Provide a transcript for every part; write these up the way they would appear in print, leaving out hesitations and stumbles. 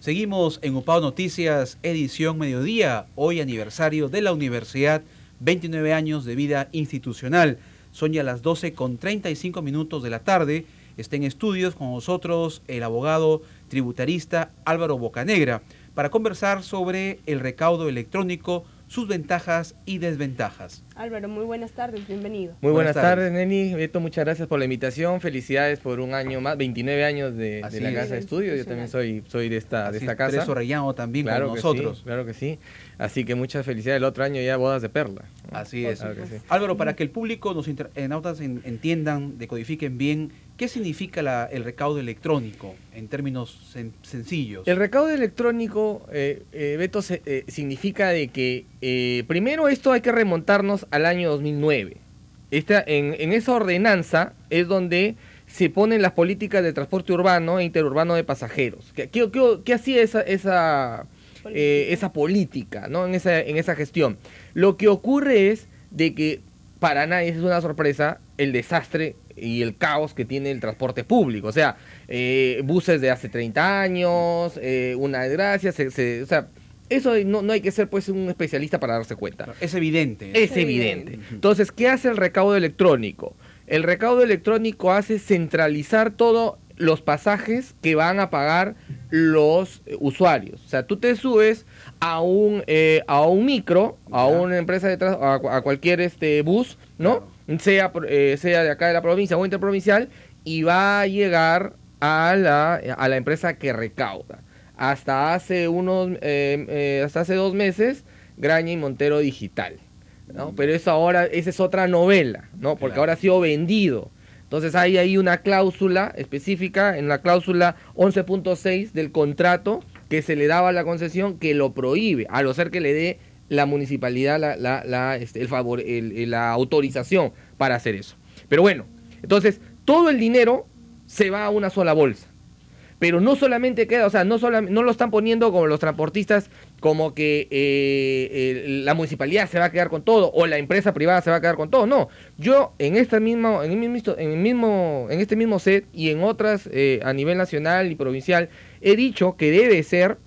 Seguimos en UPAO Noticias, edición mediodía, hoy aniversario de la universidad, 29 años de vida institucional. Son ya las 12:35 de la tarde. Está en estudios con nosotros el abogado tributarista Álvaro Bocanegra para conversar sobre el recaudo electrónico, sus ventajas y desventajas. Álvaro, muy buenas tardes, bienvenido. Muy buenas tardes, Neni. Beto, muchas gracias por la invitación. Felicidades por un año más, 29 años de la Casa de Estudio. Yo también soy de esta casa. Teresa Orellano también claro con nosotros. Sí, claro que sí. Así que muchas felicidades. El otro año ya bodas de perla. Así es. Claro que sí. Álvaro, para que el público, los internautas entiendan, decodifiquen bien, ¿qué significa el recaudo electrónico en términos sencillos? El recaudo electrónico, Beto, significa de que primero esto hay que remontarnos al año 2009. En esa ordenanza es donde se ponen las políticas de transporte urbano e interurbano de pasajeros. ¿Qué hacía esa política, ¿no? en esa gestión? Lo que ocurre es de que para nadie es una sorpresa el desastre y el caos que tiene el transporte público. O sea, buses de hace 30 años, una desgracia, o sea, eso no hay que ser pues un especialista para darse cuenta. Es evidente. Es evidente. Entonces, ¿qué hace el recaudo electrónico? El recaudo electrónico hace centralizar todos los pasajes que van a pagar los usuarios. O sea, tú te subes a un micro, a una empresa a cualquier bus, ¿no? Claro. Sea de acá de la provincia o interprovincial, y va a llegar a la empresa que recauda. Hasta hace 2 meses, Graña y Montero Digital, ¿no? Pero esa es otra novela, ¿no? Porque claro, ahora ha sido vendido. Entonces hay ahí una cláusula específica, en la cláusula 11.6 del contrato que se le daba a la concesión, que lo prohíbe, a no ser que le dé la municipalidad la autorización para hacer eso. Pero bueno, entonces todo el dinero se va a una sola bolsa. Pero no solamente queda, o sea, no lo están poniendo como los transportistas, como que la municipalidad se va a quedar con todo o la empresa privada se va a quedar con todo. No, yo en este mismo set y en otras a nivel nacional y provincial he dicho que debe ser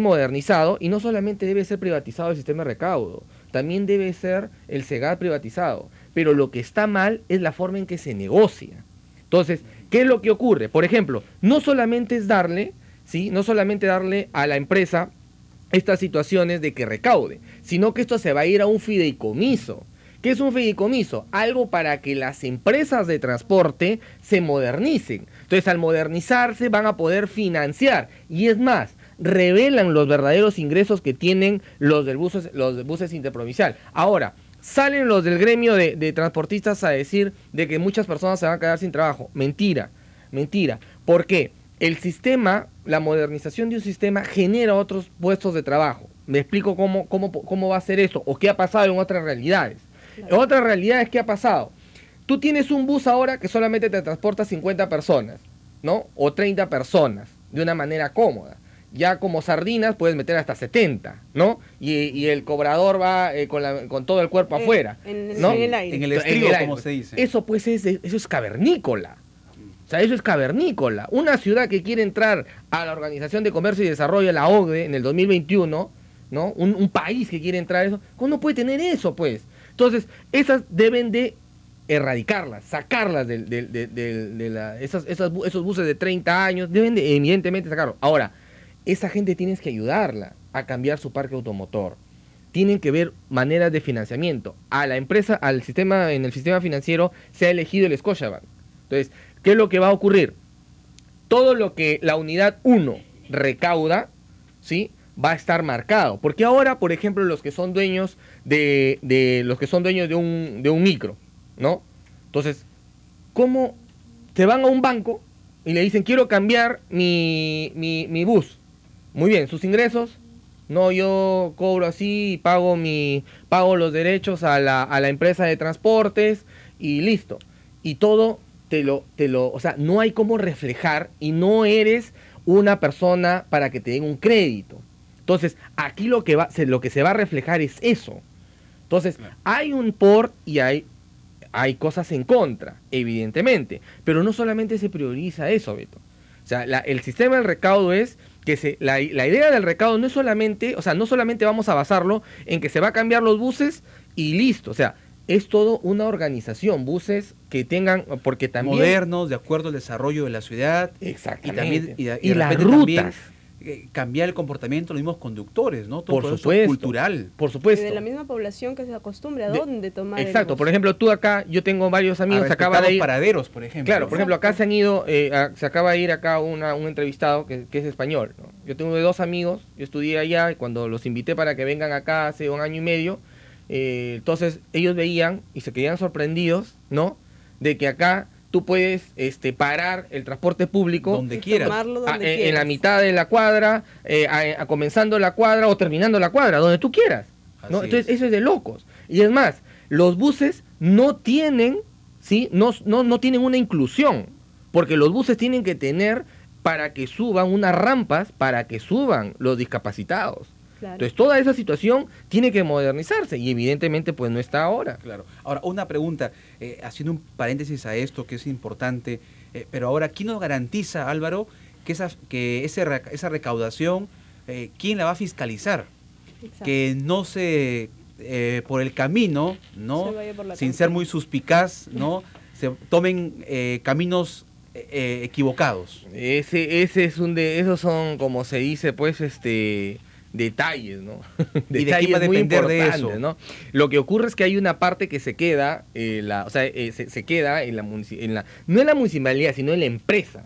modernizado, y no solamente debe ser privatizado el sistema de recaudo, también debe ser el SEGAT privatizado. Pero lo que está mal es la forma en que se negocia. Entonces, ¿qué es lo que ocurre? Por ejemplo, no solamente es darle a la empresa estas situaciones de que recaude, sino que esto se va a ir a un fideicomiso. ¿Qué es un fideicomiso? Algo para que las empresas de transporte se modernicen. Entonces, al modernizarse van a poder financiar. Y es más, revelan los verdaderos ingresos que tienen los de buses interprovincial. Ahora, salen los del gremio de transportistas a decir de que muchas personas se van a quedar sin trabajo. Mentira. ¿Por qué? La modernización de un sistema genera otros puestos de trabajo. Me explico cómo va a ser eso, o qué ha pasado en otras realidades. Claro. En otras realidades, ¿qué ha pasado? Tú tienes un bus ahora que solamente te transporta 50 personas, ¿no? O 30 personas, de una manera cómoda. Ya como sardinas puedes meter hasta 70, ¿no? Y el cobrador va con todo el cuerpo afuera, ¿no? En el aire. En el estribo, como se dice. Eso pues eso es cavernícola. O sea, eso es cavernícola. Una ciudad que quiere entrar a la Organización de Comercio y Desarrollo, la OCDE, en el 2021, ¿no? Un país que quiere entrar a eso, ¿cómo no puede tener eso, pues? Entonces, esas deben de erradicarlas, sacarlas esos buses de 30 años, deben de evidentemente sacarlos. Ahora, esa gente tienes que ayudarla a cambiar su parque automotor. Tienen que ver maneras de financiamiento. A la empresa, en el sistema financiero se ha elegido el Scotiabank. Entonces, ¿qué es lo que va a ocurrir? Todo lo que la unidad 1 recauda, ¿sí?, va a estar marcado. Porque ahora, por ejemplo, los que son dueños de un micro, ¿no? Entonces, ¿cómo te van a un banco y le dicen, quiero cambiar mi bus? Muy bien, sus ingresos, no, yo cobro así y pago los derechos a la empresa de transportes y listo. Y todo o sea, no hay cómo reflejar y no eres una persona para que te den un crédito. Entonces, aquí lo que se va a reflejar es eso. Entonces, hay un por y hay cosas en contra, evidentemente, pero no solamente se prioriza eso, Beto. O sea, el sistema del recaudo es la idea del recaudo no es solamente, o sea, no solamente vamos a basarlo en que se va a cambiar los buses y listo, o sea, es todo una organización, buses que tengan, porque también... Modernos, de acuerdo al desarrollo de la ciudad. Exactamente. Y las repente rutas. también, cambiar el comportamiento de los mismos conductores, ¿no? Todo Por eso supuesto. cultural. Por Y supuesto. de la misma población que se acostumbre a dónde tomar Exacto, el bus. por ejemplo, tú acá, yo tengo varios amigos, se acaba respetar de los ir... paraderos, por ejemplo. Claro, por ejemplo, acá se han ido, se acaba de ir acá un entrevistado que es español, ¿no? Yo tengo dos amigos, yo estudié allá y cuando los invité para que vengan acá hace 1 año y medio, entonces ellos veían y se quedaban sorprendidos, ¿no? De que acá tú puedes parar el transporte público donde quieras. Tomarlo donde en quieras. la mitad de la cuadra, comenzando la cuadra o terminando la cuadra, donde tú quieras, ¿no? Así Entonces es. eso es de locos. Y es más, los buses no tienen, ¿sí? No tienen una inclusión, porque los buses tienen que tener para que suban unas rampas, para que suban los discapacitados. Claro. Entonces toda esa situación tiene que modernizarse y evidentemente pues no está ahora. Claro. Ahora, una pregunta, haciendo un paréntesis a esto que es importante, pero ahora, ¿quién nos garantiza, Álvaro, que esa recaudación, quién la va a fiscalizar? Exacto. Que no se, por el camino, ¿no? Se vaya por la Sin tangente. ser muy suspicaz, ¿no? Se tomen caminos equivocados. Esos son, como se dice, pues, detalles, ¿no? ¿Y de quién va a depender de importantes, eso? ¿no? Lo que ocurre es que hay una parte que se queda, se queda en no en la municipalidad, sino en la empresa.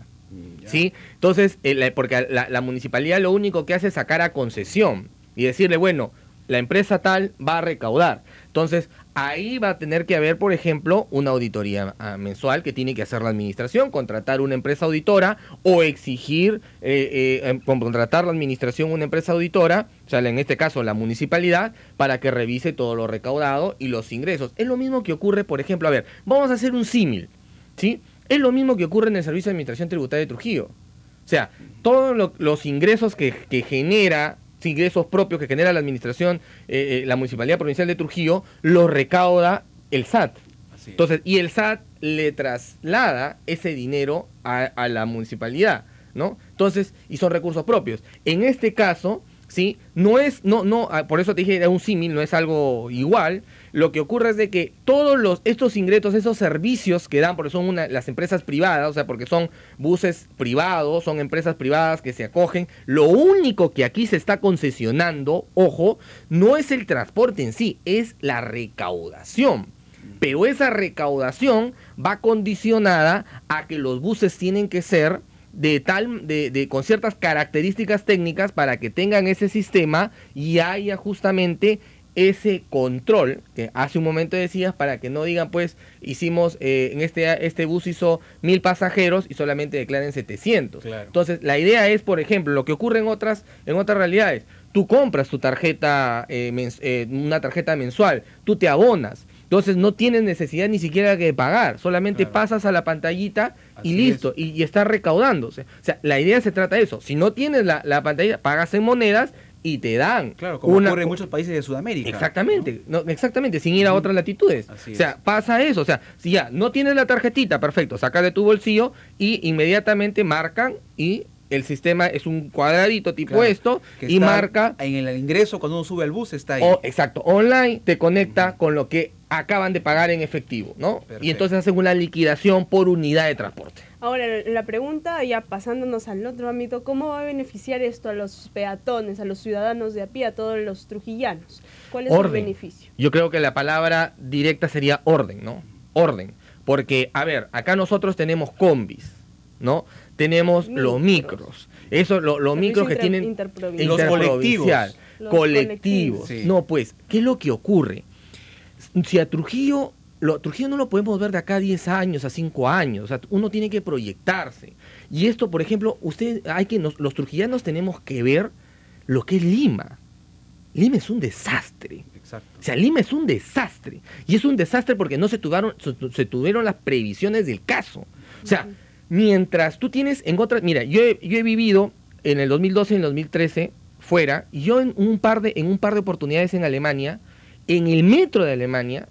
Ya. ¿Sí? Entonces, porque la municipalidad lo único que hace es sacar a concesión y decirle, bueno, la empresa tal va a recaudar. Entonces, ahí va a tener que haber, por ejemplo, una auditoría mensual que tiene que hacer la administración, contratar una empresa auditora o exigir contratar la administración una empresa auditora, o sea, en este caso la municipalidad, para que revise todo lo recaudado y los ingresos. Es lo mismo que ocurre, por ejemplo, a ver, vamos a hacer un símil, ¿sí? Es lo mismo que ocurre en el Servicio de Administración Tributaria de Trujillo. O sea, todos los ingresos que genera, ingresos propios que genera la administración, la Municipalidad Provincial de Trujillo, los recauda el SAT. Así es. Entonces, y el SAT le traslada ese dinero a la municipalidad, ¿no? Entonces, y son recursos propios. En este caso, ¿sí? Por eso te dije, era un símil, no es algo igual. Lo que ocurre es de que todos estos ingresos, esos servicios que dan, porque son las empresas privadas, o sea, porque son buses privados, son empresas privadas que se acogen, lo único que aquí se está concesionando, ojo, no es el transporte en sí, es la recaudación. Pero esa recaudación va condicionada a que los buses tienen que ser con ciertas características técnicas para que tengan ese sistema y haya justamente ese control que hace un momento decías, para que no digan pues hicimos este bus hizo 1000 pasajeros y solamente declaren 700. Claro. Entonces la idea es, por ejemplo, lo que ocurre en otras realidades, tú compras tu tarjeta una tarjeta mensual, tú te abonas, entonces no tienes necesidad ni siquiera de pagar, solamente Claro. pasas a la pantallita y Así listo, y está recaudándose. O sea, la idea se trata de eso. Si no tienes la pantalla, pagas en monedas y te dan. Claro, como ocurre en muchos países de Sudamérica. Exactamente, exactamente, sin ir a otras latitudes. Así o sea, es. pasa eso. O sea, si ya no tienes la tarjetita, perfecto, sacas de tu bolsillo y inmediatamente marcan y el sistema es un cuadradito tipo Claro, esto que y está marca. en el ingreso cuando uno sube al bus está ahí. Exacto, online te conecta con lo que acaban de pagar en efectivo, ¿no? Perfecto. Y entonces hacen una liquidación por unidad de transporte. Ahora, la pregunta, ya pasándonos al otro ámbito, ¿cómo va a beneficiar esto a los peatones, a los ciudadanos de a pie, a todos los trujillanos? ¿Cuál es el beneficio? Yo creo que la palabra directa sería orden, ¿no? Orden. Porque, a ver, acá nosotros tenemos combis, ¿no? Tenemos los micros. Eso, los micros que tienen interprovincial. Los interprovincial, Los colectivos. Sí. No, pues, ¿qué es lo que ocurre? Si a Trujillo no lo podemos ver de acá a 10 años, a 5 años. O sea, uno tiene que proyectarse. Y esto, por ejemplo, los trujillanos tenemos que ver lo que es Lima. Lima es un desastre. Exacto. O sea, Lima es un desastre. Y es un desastre porque no se tuvieron las previsiones del caso. O sea, mientras tú tienes en otras... Mira, yo he vivido en el 2012 y en el 2013 fuera, y yo en un par de oportunidades en Alemania, en el metro de Alemania,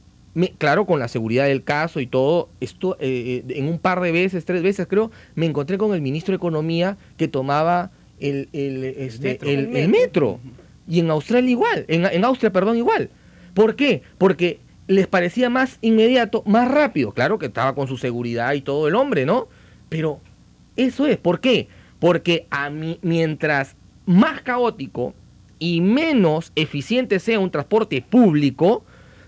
claro, con la seguridad del caso y todo, en un par de veces, 3 veces creo, me encontré con el ministro de Economía que tomaba el metro. Y en Australia igual, en Austria, perdón, igual. ¿Por qué? Porque les parecía más inmediato, más rápido. Claro que estaba con su seguridad y todo el hombre, ¿no? Pero eso es, ¿por qué? Porque mientras más caótico y menos eficiente sea un transporte público,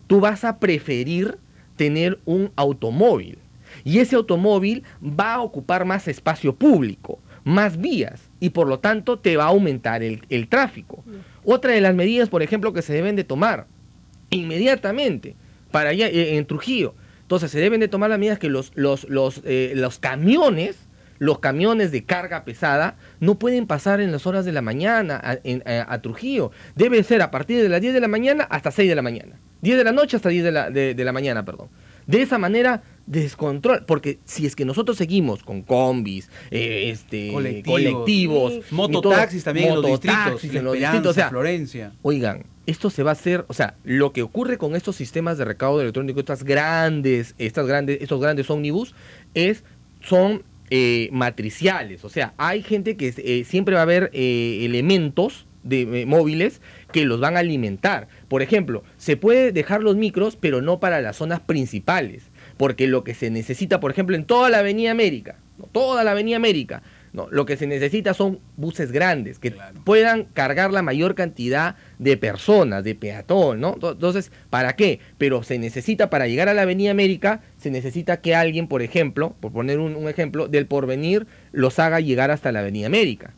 tú vas a preferir tener un automóvil. Y ese automóvil va a ocupar más espacio público, más vías, y por lo tanto te va a aumentar el tráfico. Otra de las medidas, por ejemplo, que se deben de tomar inmediatamente para allá en Trujillo. Entonces se deben de tomar las medidas que los camiones de carga pesada no pueden pasar en las horas de la mañana a Trujillo. Debe ser a partir de las 10 de la mañana hasta 6 de la mañana. 10 de la noche hasta 10 de la mañana, perdón. De esa manera descontrol, porque si es que nosotros seguimos con combis, colectivos, mototaxis también en los distritos, o sea, Florencia. Oigan, esto se va a hacer, o sea, lo que ocurre con estos sistemas de recaudo electrónico, estos grandes ómnibus, son matriciales. O sea, hay gente que siempre va a haber elementos móviles que los van a alimentar. Por ejemplo, se puede dejar los micros, pero no para las zonas principales, porque lo que se necesita, por ejemplo, en toda la Avenida América, lo que se necesita son buses grandes que puedan cargar la mayor cantidad de personas, de peatón, ¿no? Entonces, ¿para qué? Pero se necesita, para llegar a la Avenida América, se necesita que alguien, por ejemplo, por poner un ejemplo, del Porvenir los haga llegar hasta la Avenida América.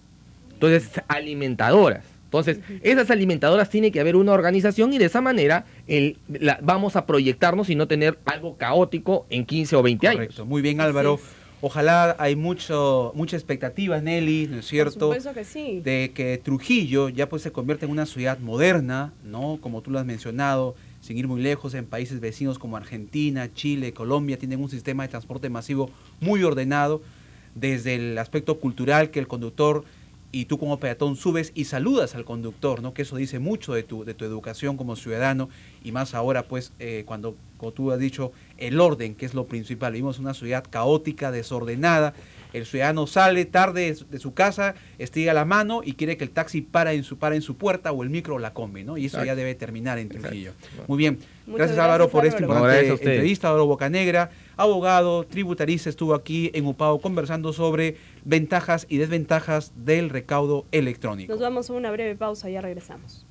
Entonces, alimentadoras. Entonces, esas alimentadoras tiene que haber una organización y de esa manera vamos a proyectarnos y no tener algo caótico en 15 o 20 años. Correcto, muy bien, Álvaro. Ojalá, hay mucha expectativa, Nelly, ¿no es cierto? Por supuesto que sí. De que Trujillo ya pues se convierta en una ciudad moderna, ¿no? Como tú lo has mencionado, sin ir muy lejos, en países vecinos como Argentina, Chile, Colombia, tienen un sistema de transporte masivo muy ordenado, desde el aspecto cultural, que el conductor y tú como peatón subes y saludas al conductor, ¿no? Que eso dice mucho de tu educación como ciudadano, y más ahora pues cuando, como tú has dicho, el orden, que es lo principal. Vivimos una ciudad caótica, desordenada. El ciudadano sale tarde de su casa, estira la mano y quiere que el taxi para en su puerta, o el micro o la combi, ¿no? Y eso ya debe terminar en Trujillo. Muy bien. Gracias, Álvaro, por esta importante entrevista. Álvaro Bocanegra, abogado, tributarista, estuvo aquí en UPAO conversando sobre ventajas y desventajas del recaudo electrónico. Nos vamos a una breve pausa, ya regresamos.